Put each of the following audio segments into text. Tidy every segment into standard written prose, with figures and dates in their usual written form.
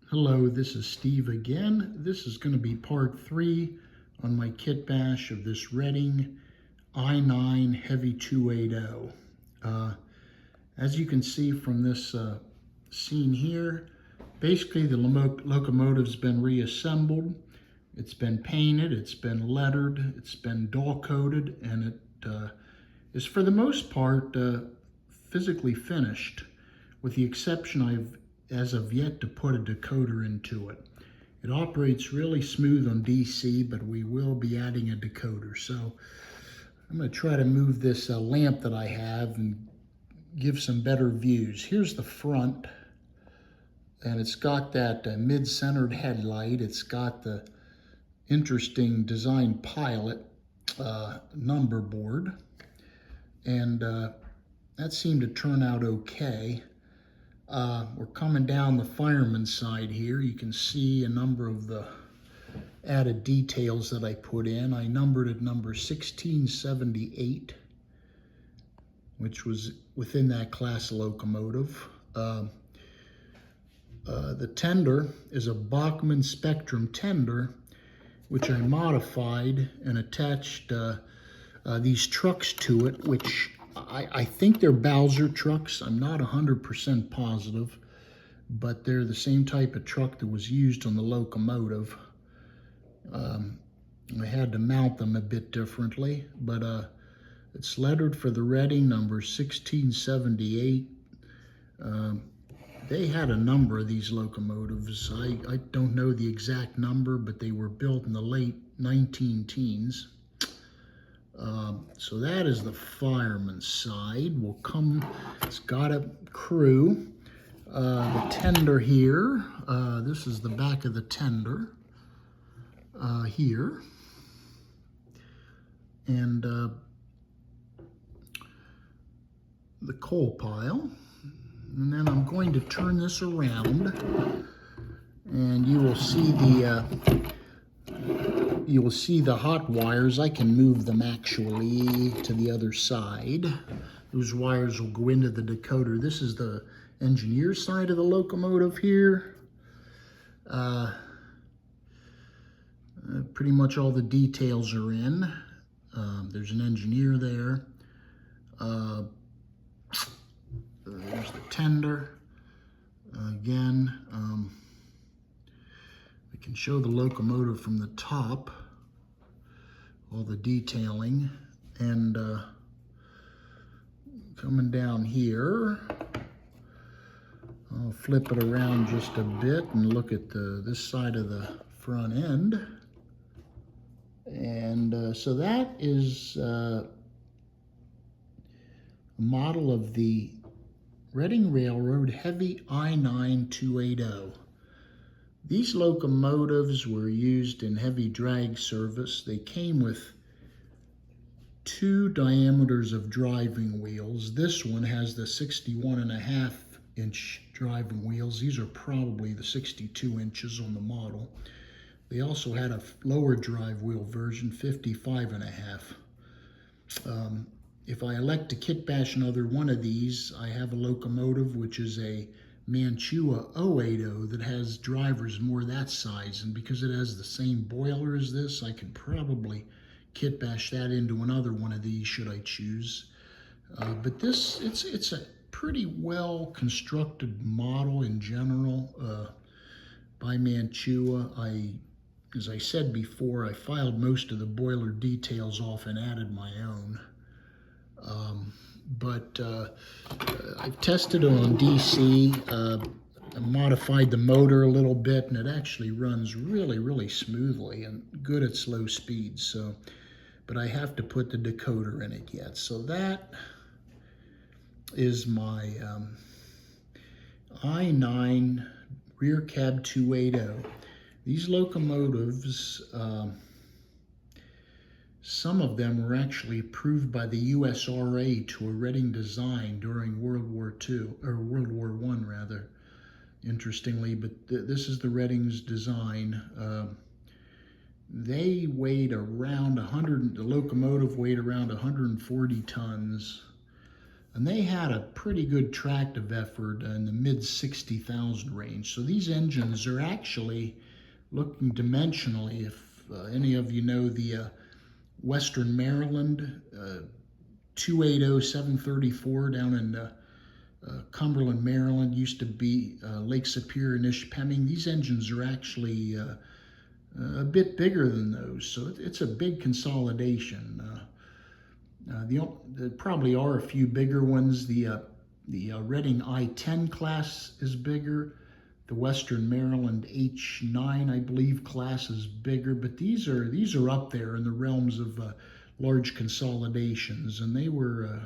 Hello, this is Steve again. This is going to be part 3 on my Kitbash of this Reading I-9 Heavy 280. As you can see from this scene here, basically the locomotive's been reassembled. It's been painted, it's been lettered, it's been dual coated, and it is for the most part physically finished, with the exception I've as of yet to put a decoder into it. It operates really smooth on DC, but we will be adding a decoder. So I'm going to try to move this lamp that I have and give some better views. Here's the front, and it's got that mid-centered headlight. It's got the interesting design pilot number board, and that seemed to turn out okay. We're coming down the fireman's side here. You can see a number of the added details that I put in. I numbered it number 1678, which was within that class locomotive. The tender is a Bachmann Spectrum tender, which I modified and attached these trucks to it, which I think they're Bowser trucks. I'm not 100% positive, but they're the same type of truck that was used on the locomotive. I had to mount them a bit differently, but it's lettered for the Reading number 1678. They had a number of these locomotives. I don't know the exact number, but they were built in the late 19-teens. So that is the fireman's side. It's got a crew. The tender here, this is the back of the tender here. And the coal pile. And then I'm going to turn this around, and you will see the hot wires. I can move them actually to the other side. Those wires will go into the decoder. This is the engineer side of the locomotive here. Pretty much all the details are in. There's an engineer there. There's the tender. Again, I can show the locomotive from the top, all the detailing, and coming down here, I'll flip it around just a bit and look at this side of the front end. And so that is a model of the Reading Railroad Heavy I-9 280. These locomotives were used in heavy drag service. They came with 2 diameters of driving wheels. This one has the 61.5-inch driving wheels. These are probably the 62 inches on the model. They also had a lower drive wheel version, 55.5. If I elect to kitbash another one of these, I have a locomotive which is a Mantua 080 that has drivers more that size, and because it has the same boiler as this, I could probably kitbash that into another one of these should I choose. But it's a pretty well constructed model in general by Mantua. As I said before, I filed most of the boiler details off and added my own. But I've tested it on DC. I modified the motor a little bit, and it actually runs really smoothly and good at slow speeds. So, but I have to put the decoder in it yet. So that is my I-9 rear cab 280. These locomotives, some of them were actually approved by the USRA to a Reading design during World War II, or World War I rather, interestingly, but this is the Reading's design. They weighed around the locomotive weighed around 140 tons. and they had a pretty good tractive effort in the mid 60,000 range. So these engines are actually looking dimensionally. If any of you know the Western Maryland 280 734 down in Cumberland, Maryland, used to be Lake Superior and Ishpeming. These engines are actually a bit bigger than those, so it's a big consolidation. There probably are a few bigger ones. The Reading I-10 class is bigger. The Western Maryland H9, I believe, class is bigger, but these are up there in the realms of large consolidations, and they were,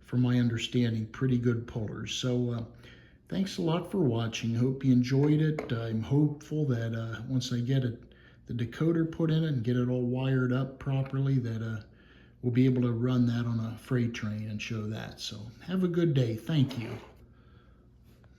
from my understanding, pretty good pullers. So thanks a lot for watching. Hope you enjoyed it. I'm hopeful that once I get the decoder put in it and get it all wired up properly, that we'll be able to run that on a freight train and show that. So have a good day. Thank you.